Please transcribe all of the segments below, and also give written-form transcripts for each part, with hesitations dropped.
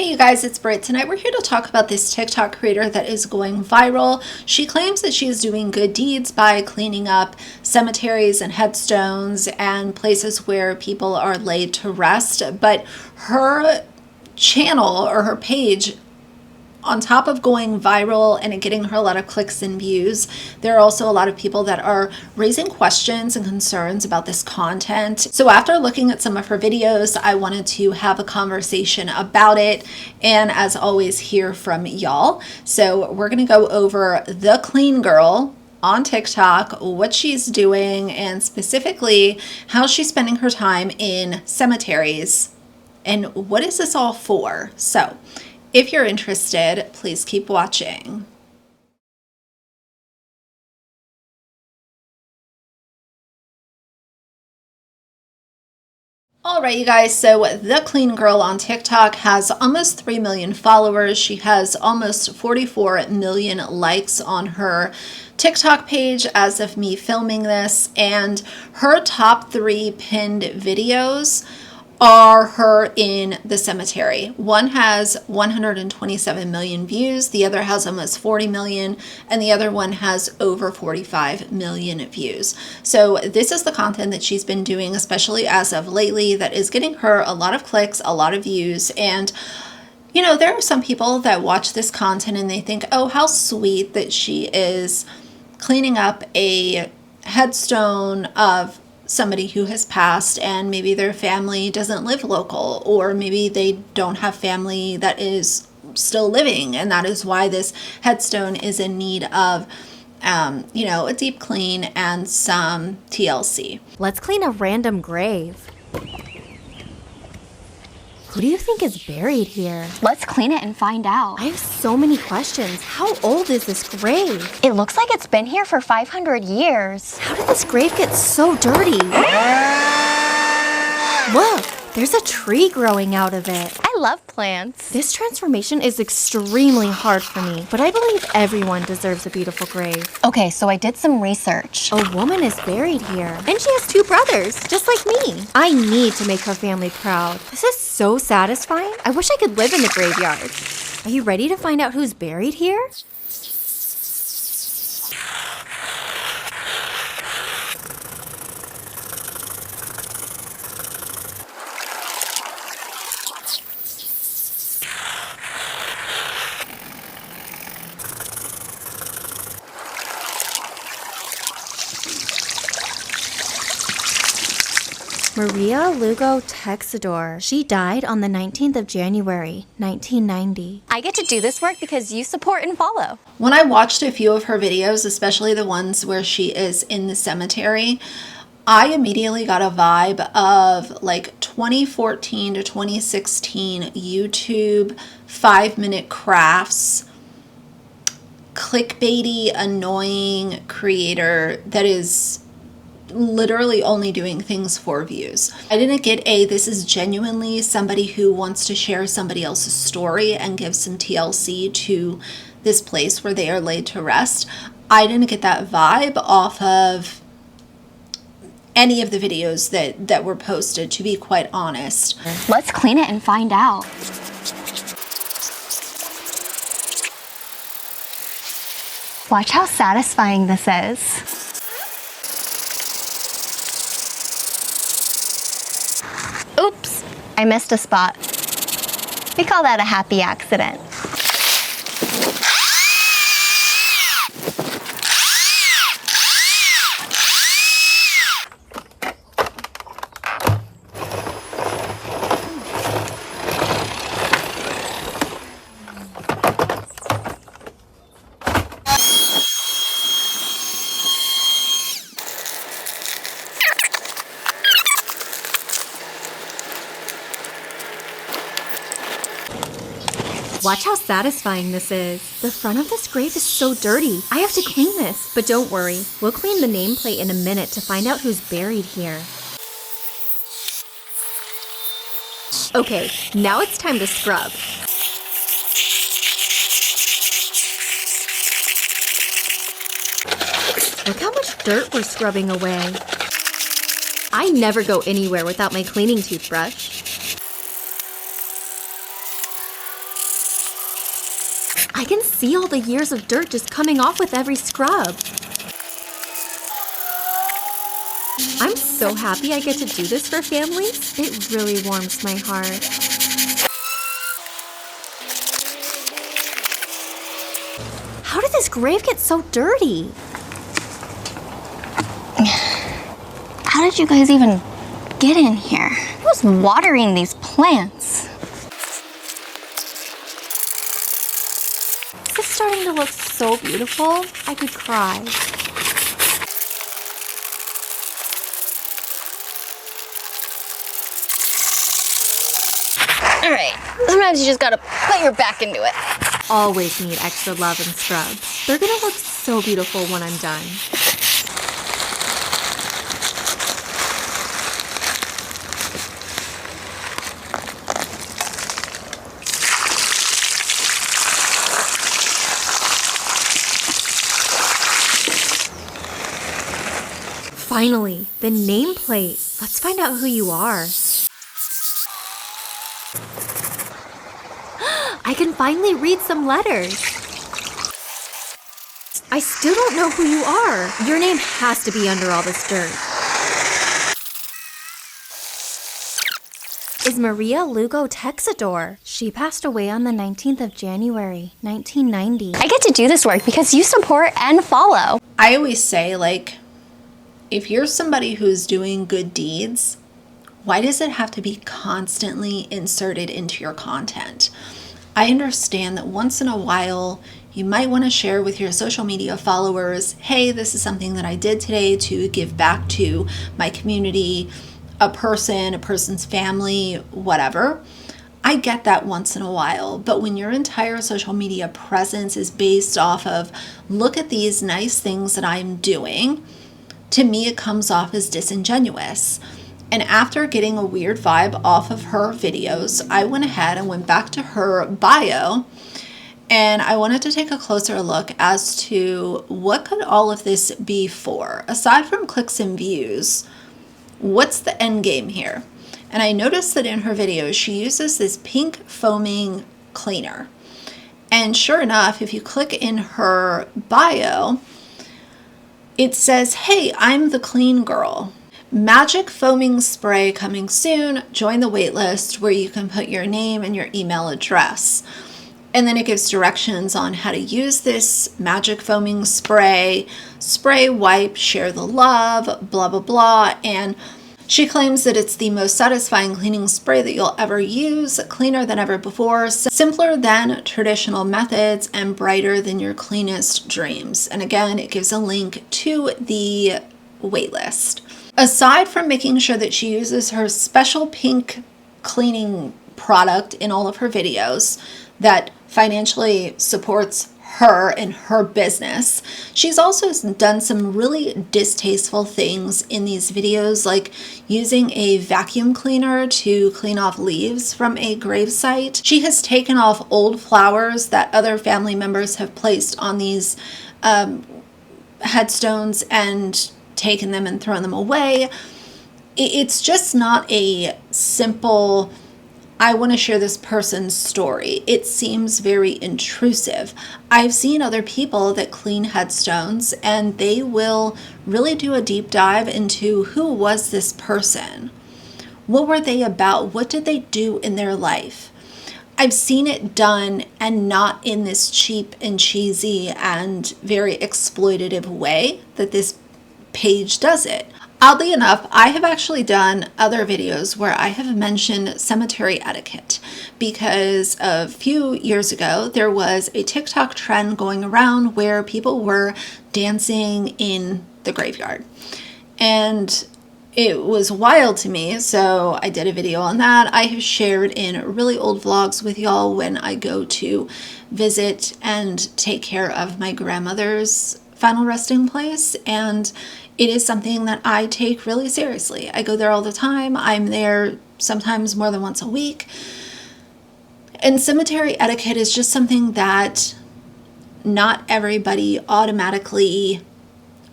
Hey you guys, it's Britt. Tonight we're here to talk about this TikTok creator that is going viral. She claims that she is doing good deeds by cleaning up cemeteries and headstones and places where people are laid to rest, but her channel or her page, on top of going viral and it getting her a lot of clicks and views, there are also a lot of people that are raising questions and concerns about this content. So after looking at some of her videos, I wanted to have a conversation about it and, as always, hear from y'all. So we're going to go over the clean girl on TikTok, what she's doing, and specifically how she's spending her time in cemeteries and what is this all for. So if you're interested, please keep watching. Alright you guys, so the clean girl on TikTok has almost 3 million followers. She has almost 44 million likes on her TikTok page as of me filming this, and her top 3 pinned videos are her in the cemetery. One has 127 million views, the other has almost 40 million, and the other one has over 45 million views. So this is the content that she's been doing, especially as of lately, that is getting her a lot of clicks, a lot of views. And you know, there are some people that watch this content and they think, oh, how sweet that she is cleaning up a headstone of somebody who has passed and maybe their family doesn't live local, or maybe they don't have family that is still living, and that is why this headstone is in need of you know, a deep clean and some TLC. Let's clean a random grave. Who do you think is buried here? Let's clean it and find out. I have so many questions. How old is this grave? It looks like it's been here for 500 years. How did this grave get so dirty? Look, there's a tree growing out of it. I love plants. This transformation is extremely hard for me, but I believe everyone deserves a beautiful grave. Okay, so I did some research. A woman is buried here, and she has 2 brothers, just like me. I need to make her family proud. This is so satisfying. I wish I could live in the graveyard. Are you ready to find out who's buried here? Maria Lugo Texador. She died on the 19th of January, 1990. I get to do this work because you support and follow. When I watched a few of her videos, especially the ones where she is in the cemetery, I immediately got a vibe of like 2014 to 2016 YouTube 5-minute crafts, clickbaity, annoying creator that is literally only doing things for views. I didn't get this is genuinely somebody who wants to share somebody else's story and give some TLC to this place where they are laid to rest. I didn't get that vibe off of any of the videos that were posted, to be quite honest. Let's clean it and find out. Watch how satisfying this is. Oops, I missed a spot. We call that a happy accident. Watch how satisfying this is. The front of this grave is so dirty. I have to clean this. But don't worry, we'll clean the nameplate in a minute to find out who's buried here. Okay, now it's time to scrub. Look how much dirt we're scrubbing away. I never go anywhere without my cleaning toothbrush. I can see all the years of dirt just coming off with every scrub. I'm so happy I get to do this for families. It really warms my heart. How did this grave get so dirty? How did you guys even get in here? Who's watering these plants? This is starting to look so beautiful, I could cry. All right, sometimes you just gotta put your back into it. Always need extra love and scrubs. They're gonna look so beautiful when I'm done. Finally, the nameplate. Let's find out who you are. I can finally read some letters. I still don't know who you are. Your name has to be under all this dirt. Is Maria Lugo Texador. She passed away on the 19th of January, 1990. I get to do this work because you support and follow. I always say, like, if you're somebody who's doing good deeds, why does it have to be constantly inserted into your content? I understand that once in a while, you might want to share with your social media followers, hey, this is something that I did today to give back to my community, a person's family, whatever. I get that once in a while, but when your entire social media presence is based off of, look at these nice things that I'm doing, to me it comes off as disingenuous. And after getting a weird vibe off of her videos, I went ahead and went back to her bio, and I wanted to take a closer look as to what could all of this be for. Aside from clicks and views, what's the end game here? And I noticed that in her videos, she uses this pink foaming cleaner. And sure enough, if you click in her bio, it says, hey, I'm the clean girl. Magic foaming spray coming soon. Join the waitlist where you can put your name and your email address. And then it gives directions on how to use this magic foaming spray, wipe, share the love, blah, blah, blah. And she claims that it's the most satisfying cleaning spray that you'll ever use, cleaner than ever before, simpler than traditional methods, and brighter than your cleanest dreams. And again, it gives a link to the waitlist. Aside from making sure that she uses her special pink cleaning product in all of her videos that financially supports her and her business, she's also done some really distasteful things in these videos, like using a vacuum cleaner to clean off leaves from a gravesite. She has taken off old flowers that other family members have placed on these headstones and taken them and thrown them away. It's just not a simple, I want to share this person's story. It seems very intrusive. I've seen other people that clean headstones, and they will really do a deep dive into who was this person? What were they about? What did they do in their life? I've seen it done, and not in this cheap and cheesy and very exploitative way that this page does it. Oddly enough, I have actually done other videos where I have mentioned cemetery etiquette because a few years ago there was a TikTok trend going around where people were dancing in the graveyard, and it was wild to me, so I did a video on that. I have shared in really old vlogs with y'all when I go to visit and take care of my grandmother's final resting place, and it is something that I take really seriously. I go there all the time. I'm there sometimes more than once a week. And cemetery etiquette is just something that not everybody automatically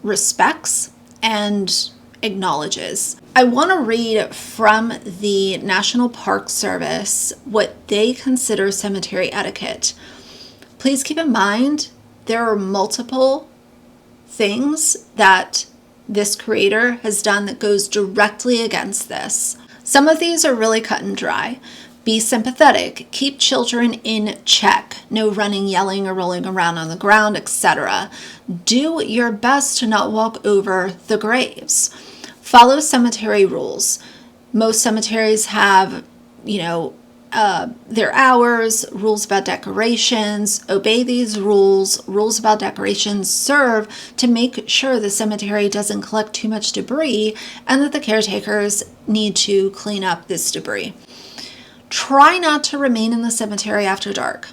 respects and acknowledges. I want to read from the National Park Service what they consider cemetery etiquette. Please keep in mind there are multiple things that this creator has done that goes directly against this. Some of these are really cut and dry. Be sympathetic. Keep children in check. No running, yelling, or rolling around on the ground, etc. Do your best to not walk over the graves. Follow cemetery rules. Most cemeteries have, their hours, rules about decorations. Obey these rules. Rules about decorations serve to make sure the cemetery doesn't collect too much debris and that the caretakers need to clean up this debris. Try not to remain in the cemetery after dark.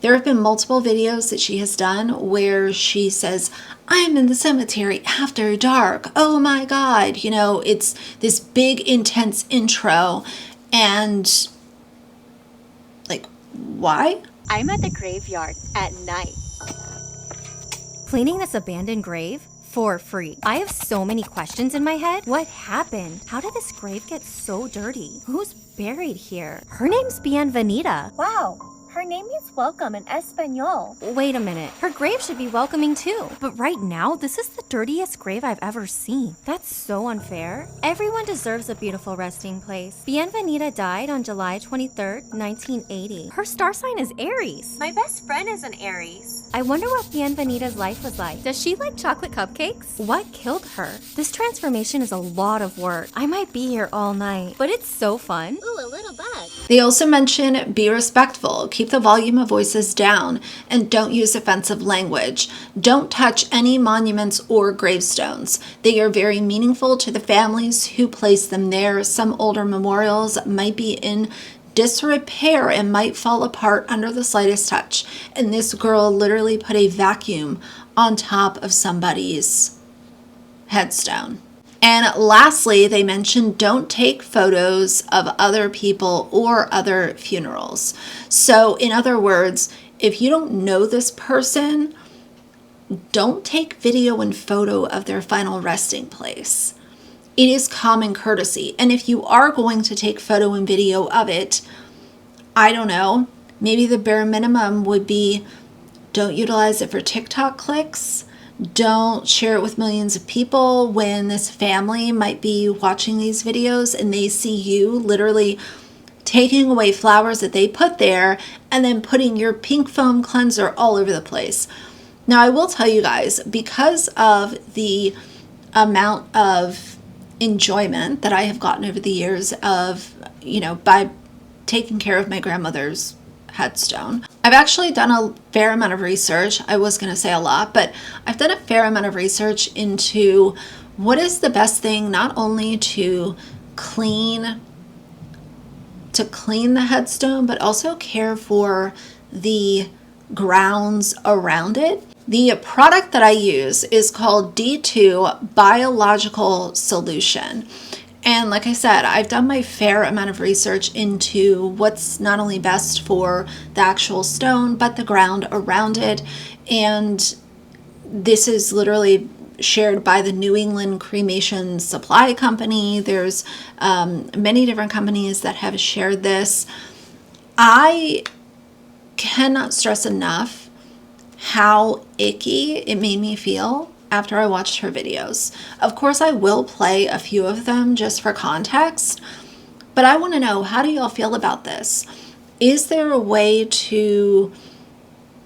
There have been multiple videos that she has done where she says, I'm in the cemetery after dark. Oh my God. It's this big, intense intro. And why? I'm at the graveyard at night. Cleaning this abandoned grave? For free. I have so many questions in my head. What happened? How did this grave get so dirty? Who's buried here? Her name's Bienvenida. Wow, her name means welcome in Espanol. Wait a minute. Her grave should be welcoming too. But right now, this is the dirtiest grave I've ever seen. That's so unfair. Everyone deserves a beautiful resting place. Bienvenida died on July 23rd, 1980. Her star sign is Aries. My best friend is an Aries. I wonder what Bienvenida's life was like. Does she like chocolate cupcakes? What killed her? This transformation is a lot of work. I might be here all night, but it's so fun. Ooh, a little bug. They also mention be respectful, keep the volume of voices down, and don't use offensive language. Don't touch any monuments or gravestones. They are very meaningful to the families who place them there. Some older memorials might be in disrepair and might fall apart under the slightest touch. And this girl literally put a vacuum on top of somebody's headstone. And lastly, they mentioned don't take photos of other people or other funerals. So in other words, if you don't know this person, don't take video and photo of their final resting place. It is common courtesy. And if you are going to take photo and video of it, I don't know, maybe the bare minimum would be don't utilize it for TikTok clicks. Don't share it with millions of people when this family might be watching these videos and they see you literally taking away flowers that they put there and then putting your pink foam cleanser all over the place. Now, I will tell you guys, because of the amount of enjoyment that I have gotten over the years of, by taking care of my grandmother's headstone, I've actually done a fair amount of research. I was going to say a lot, but I've done a fair amount of research into what is the best thing not only to clean the headstone, but also care for the grounds around it. The product that I use is called D2 Biological Solution. And like I said, I've done my fair amount of research into what's not only best for the actual stone, but the ground around it. And this is literally shared by the New England Cremation Supply Company. There's many different companies that have shared this. I cannot stress enough how icky it made me feel after I watched her videos. Of course, I will play a few of them just for context, but I want to know, how do y'all feel about this? Is there a way to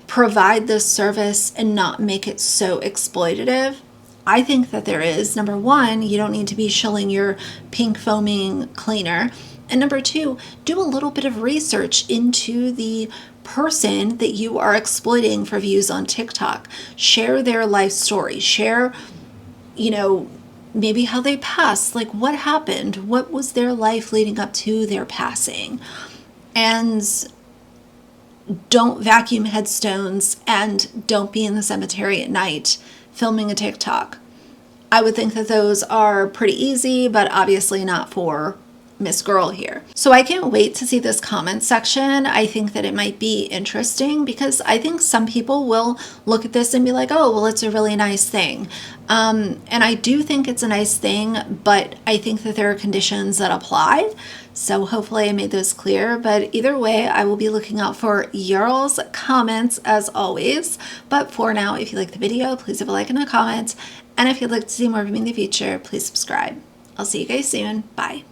provide this service and not make it so exploitative? I think that there is. Number one, you don't need to be shilling your pink foaming cleaner. And number two, do a little bit of research into the person that you are exploiting for views on TikTok. Share their life story. Share, maybe how they passed. Like, what happened? What was their life leading up to their passing? And don't vacuum headstones and don't be in the cemetery at night filming a TikTok. I would think that those are pretty easy, but obviously not for Miss Girl here. So I can't wait to see this comment section. I think that it might be interesting because I think some people will look at this and be like, oh, well, it's a really nice thing. And I do think it's a nice thing, but I think that there are conditions that apply. So hopefully I made those clear, but either way, I will be looking out for y'all's comments as always. But for now, if you like the video, please leave a like and a comment. And if you'd like to see more of me in the future, please subscribe. I'll see you guys soon. Bye.